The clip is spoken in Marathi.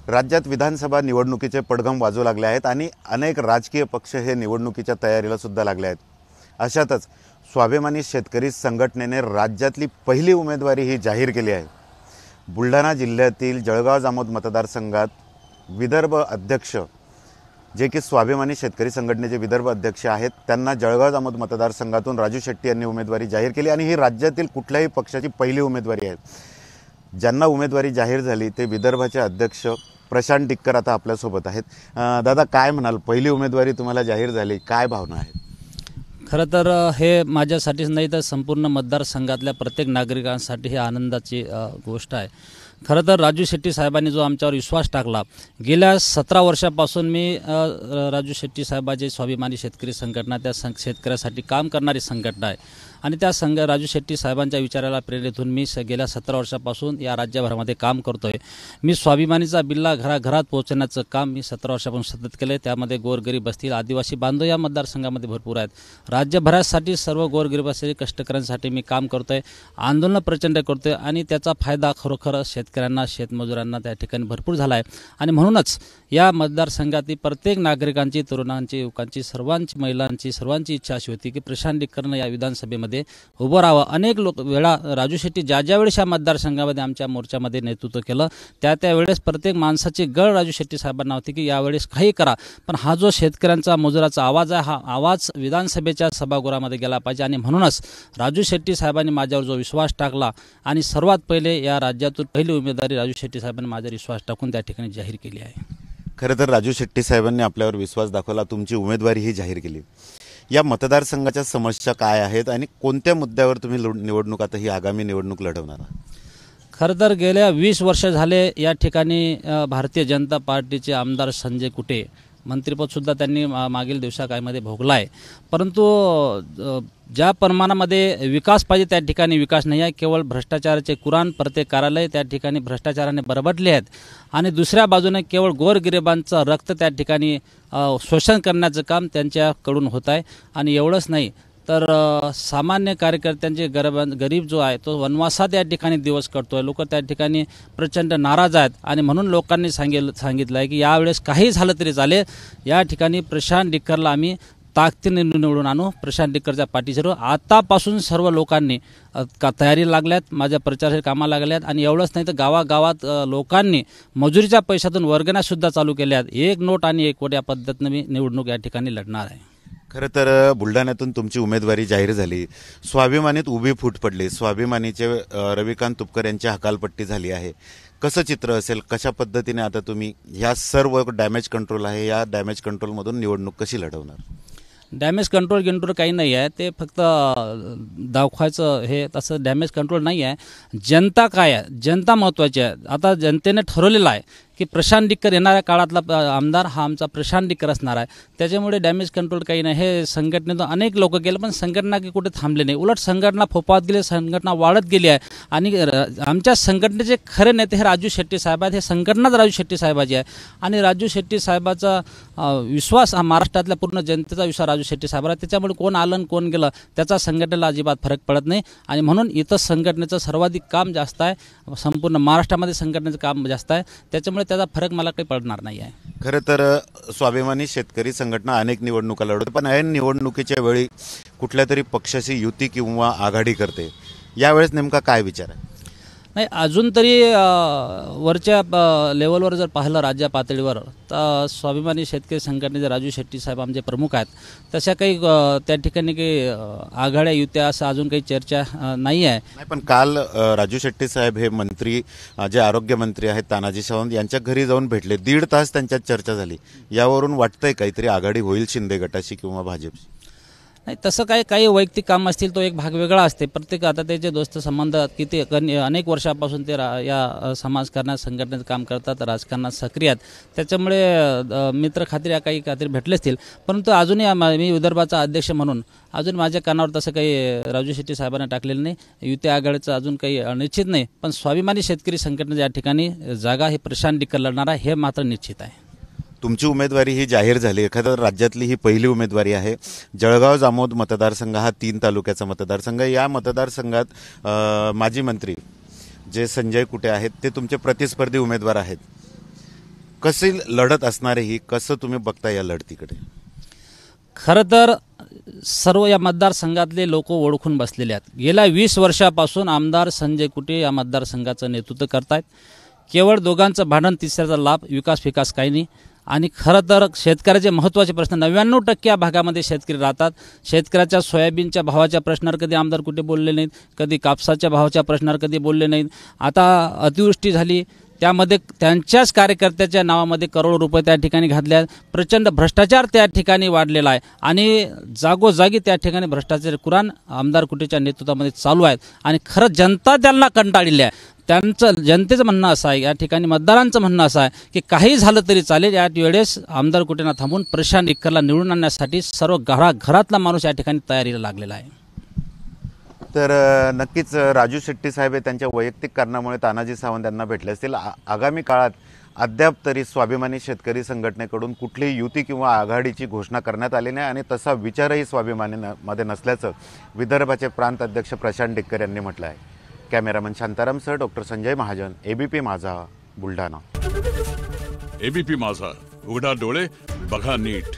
राज्यात विधानसभा निवडणुकीचे पडघम वाजू लागले आहेत आणि अनेक राजकीय पक्ष हे निवडणुकीच्या तयारीला सुद्धा लागले आहेत। अशातच स्वाभिमानी शेतकरी संघटनेने राज्यातली पहिली उमेदवारी ही जाहीर केली आहे। बुलढाणा जिल्ह्यातील जळगाव जामोद मतदारसंघात विदर्भ अध्यक्ष जे की स्वाभिमानी शेतकरी संघटनेचे विदर्भ अध्यक्ष आहेत त्यांना जळगाव जामोद मतदारसंघातून राजू शेट्टी यांनी उमेदवारी जाहीर केली आणि ही राज्यातील कुठल्याही पक्षाची पहिली उमेदवारी आहे। ज्यांना उमेदवारी जाहीर झाली ते विदर्भाचे अध्यक्ष प्रशांत डिक्कर आता आपल्यासोबत आहेत। दादा, काय म्हणाल, पहिली उमेदवारी तुम्हाला जाहीर झाली, काय भावना आहेत? खरं तर हे माझ्यासाठीच नाही तर संपूर्ण मतदारसंघातल्या प्रत्येक नागरिकांसाठी ही आनंदाची गोष्ट आहे। खरं तर राजू शेट्टी साहेबांनी जो आमच्यावर विश्वास टाकला, गेल्या 17 वर्षापासून मी राजू शेट्टी साहेबांची स्वाभिमानी शेतकरी संघटना त्या शेतकऱ्यासाठी काम करणारी संघटना आहे आणि त्या राजू शेट्टी साहेबांच्या विचाराला प्रेरित होऊन मी गेल्या 17 वर्षापासून या राज्यभरामध्ये काम करतोय। मी स्वाभिमानीचा बिल्ला घराघरात पोहोचवण्याचं काम मी 17 वर्षापासून सतत केलं। त्यामध्ये गोरगरीब असतील, आदिवासी बांधव या मतदारसंघामध्ये भरपूर आहेत। राज्यभरासाठी सर्व गोरगरीब असलेले कष्टकऱ्यांसाठी मी काम करतोय, आंदोलन प्रचंड करतोय आणि त्याचा फायदा खरोखर शेतकऱ्यांना, शेतमजुरांना त्या ठिकाणी भरपूर झाला आहे। आणि म्हणूनच या मतदारसंघातील प्रत्येक नागरिकांची, तरुणांची, युवकांची, सर्वांची, महिलांची, सर्वांची इच्छा अशी होती की प्रशांत डिक्करनं या विधानसभेमध्ये उभं राहावं। अनेक वेळा राजू शेट्टी ज्या वेळेस या मतदारसंघामध्ये आमच्या मोर्चामध्ये नेतृत्व केलं त्यावेळेस प्रत्येक माणसाची गळ राजू शेट्टी साहेबांना होती की यावेळेस काही करा, पण हा जो शेतकऱ्यांचा, मजुराचा आवाज आहे, हा आवाज विधानसभेच्या सभागृहामध्ये गेला पाहिजे। आणि म्हणूनच राजू शेट्टी साहेबांनी माझ्यावर जो विश्वास टाकला आणि सर्वात पहिले या राज्यातून पहिली उमेदवारी राजू शेट्टी साहेबांनी माझ्यावर विश्वास टाकून त्या ठिकाणी जाहीर केली आहे। खरं तर राजू शेट्टी साहेबांनी आपल्यावर विश्वास दाखवला, तुमची उमेदवारी ही जाहीर केली। या मतदारसंघाच्या समस्या काय आहेत आणि कोणत्या मुद्द्यावर तुम्ही निवडणूक, आता ही आगामी निवडणूक लढवणार? खरं तर गेल्या 20 वर्ष झाले या ठिकाणी भारतीय जनता पार्टीचे आमदार संजय कुटे मंत्रिपदसुद्धा त्यांनी मागील दिवसाकाळमध्ये भोगला आहे, परंतु ज्या प्रमाणामध्ये विकास पाहिजे त्या ठिकाणी विकास नाही आहे। केवळ भ्रष्टाचाराचे कुराण प्रत्येक कार्यालय त्या ठिकाणी भ्रष्टाचाराने बरबटले आहेत आणि दुसऱ्या बाजूने केवळ गोरगरिबांचं रक्त त्या ठिकाणी शोषण करण्याचं काम त्यांच्याकडून होत आहे। आणि एवढंच नाही तर सामान्य कार्यकर्त्यांचे गरीब जो आहे तो वनवासात या ठिकाणी दिवस करतोय। लोक त्या ठिकाणी प्रचंड नाराज आहेत आणि म्हणून लोकांनी सांगितलं आहे की यावेळेस काही झालं तरी चालेल, या ठिकाणी प्रशांत डिक्करला आम्ही ताकदीने निवडून आणू, प्रशांत डिक्करच्या पाठीशी राहू। आतापासून सर्व लोकांनी तयारी लागल्यात, माझ्या प्रचाराच्या कामाला लागल्यात आणि एवढंच नाही तर गावागावात लोकांनी मजुरीच्या पैशातून वर्गण्यासुद्धा चालू केल्या आहेत। एक नोट आणि एक वोट या पद्धतीनं मी निवडणूक या ठिकाणी लढणार आहे। खरं तर बुलढाण्यातून तुमची उमेदवारी जाहीर झाली, स्वाभिमानीत उभी फूट पडली, स्वाभिमानीचे रविकांत तुपकर यांची हकालपट्टी झाली आहे। कसं चित्र असेल, कशा पद्धतीने आता तुम्ही ह्या सर्व डॅमेज कंट्रोल आहे, या डॅमेज कंट्रोलमधून निवडणूक कशी लढवणार? डॅमेज कंट्रोल काही नाही आहे, ते फक्त दाखवायचं, हे तसं डॅमेज कंट्रोल नाही आहे। जनता काय आहे, जनता महत्त्वाची आहे। आता जनतेने ठरवलेलं आहे की प्रशांत डिक्कर येणाऱ्या काळातला आमदार हा आमचा प्रशांत डिक्कर असणार आहे, त्याच्यामुळे डॅमेज कंट्रोल काही नाही। हे संघटनेतून अनेक लोक गेले पण संघटना की कुठे थांबले नाही, उलट संघटना फोपावत गेली, संघटना वाढत गेली आहे। आणि आमच्या संघटनेचे खरे नेते हे राजू शेट्टी साहेब आहेत, हे संघटनाच राजू शेट्टी साहेबाची आहे आणि राजू शेट्टी साहेबाचा विश्वास हा महाराष्ट्रातल्या पूर्ण जनतेचा विश्वास राजू शेट्टी साहेबांवर आहे। त्याच्यामुळे कोण आलं कोण गेलं त्याचा संघटनेला अजिबात फरक पडत नाही आणि म्हणून इथं संघटनेचं सर्वाधिक काम जास्त आहे, संपूर्ण महाराष्ट्रामध्ये संघटनेचं काम जास्त आहे, त्याच्यामुळे त्याचा फरक मला काही पडणार नाही आहे। खरं तर स्वाभिमानी शेतकरी संघटना अनेक निवडणुका लढवते, पण ऐन निवडणुकीच्या वेळी कुठल्या तरी पक्षाशी युती किंवा आघाडी करते, यावेळेस नेमका काय विचार आहे? नाही, अजून तरी वरच्या लेवलवर जर पाहिलं राज्य पातळीवर तर स्वाभिमानी शेतकरी संघटनेचे राजू शेट्टी साहेब आमचे प्रमुख आहेत, तशा काही त्या ठिकाणी काही आघाड्या युत्या असं अजून काही चर्चा नाही आहे। नाही, पण काल राजू शेट्टी साहेब हे मंत्री, जे आरोग्यमंत्री आहेत तानाजी सावंत यांच्या घरी जाऊन भेटले, 1.5 तास त्यांच्यात चर्चा झाली। यावरून वाटतंय काहीतरी आघाडी होईल शिंदे गटाशी किंवा भाजपशी? नाही, तसं काही वैयक्तिक काम असतील तो एक भाग वेगळा असते। प्रत्येक आता त्याचे दोस्त संबंध किती अनेक वर्षापासून ते या समाजकारणात, संघटनेचं काम करतात, राजकारणात सक्रिय आहेत, त्याच्यामुळे मित्र खात्री काही भेटले असतील। परंतु अजूनही मी विदर्भाचा अध्यक्ष म्हणून अजून माझ्या कानावर तसं काही राजू शेट्टी साहेबांना टाकलेलं नाही, युती आघाडीचं अजून काही निश्चित नाही। पण स्वाभिमानी शेतकरी संघटनेच्या या ठिकाणी जागा हे प्रशांत डिक्कर लढणार आहे हे मात्र निश्चित आहे। तुमची उमेदवारी ही जाहीर झाली, एखाद्या राज्यातली ही पहिली उमेदवारी आहे। जळगाव जामोद मतदारसंघ हा 3 तालुक्याचा मतदारसंघ, या मतदारसंघात माजी मंत्री जे संजय कुटे आहेत ते तुमचे प्रतिस्पर्धी उमेदवार आहेत। कशी लढत असणार आहे ही, कसं तुम्ही बघता या लढतीकडे? खरं तर सर्व या मतदारसंघातले लोक ओळखून बसलेले आहेत. गेल्या 20 वर्षापासून आमदार संजय कुटे या मतदारसंघाचं नेतृत्व करतायत. केवळ दोघांचं भांडण, तिसऱ्याचा लाभ, विकास काही नाही. आणि खरं तर शेतकऱ्याचे महत्त्वाचे प्रश्न 99% या भागामध्ये शेतकरी राहतात. शेतकऱ्याच्या सोयाबीनच्या भावाच्या प्रश्नावर कधी आमदार कुठे बोलले नाहीत, कधी कापसाच्या भावाच्या प्रश्नावर कधी बोलले नाहीत. आता अतिवृष्टी झाली, त्यामध्ये त्यांच्याच कार्यकर्त्याच्या नावामध्ये करोडो रुपये त्या ठिकाणी घातले आहेत. प्रचंड भ्रष्टाचार त्या ठिकाणी वाढलेला आहे आणि जागोजागी त्या ठिकाणी भ्रष्टाचार कुराण आमदार कुटेच्या नेतृत्वामध्ये चालू आहेत. आणि खरं जनता त्यांना कंटाळलेली आहे. त्यांचं जनतेचं म्हणणं असं आहे, या ठिकाणी मतदारांचं म्हणणं असं आहे की काही झालं तरी चालेल, या वेळेस आमदार कुटेंना थांबून प्रशांत इक्करला निवडून आणण्यासाठी सर्व घरातला माणूस या ठिकाणी तयारीला लागलेला आहे. तर नक्कीच राजू शेट्टी साहेब हे त्यांच्या वैयक्तिक कारणामुळे तानाजी सावंत यांना भेटले असतील. आगामी काळात अद्याप तरी स्वाभिमानी शेतकरी संघटनेकडून कुठलीही युती किंवा आघाडीची घोषणा करण्यात आली नाही आणि तसा विचारही स्वाभिमानीमध्ये नसल्याचं विदर्भाचे प्रांत अध्यक्ष प्रशांत इक्कर यांनी म्हटलं आहे. कॅमेरामन शांतारामसह doctor Sanjay Mahajan, ABP Majha, Buldhana. ABP माझा, उघडा डोळे बघा नीट.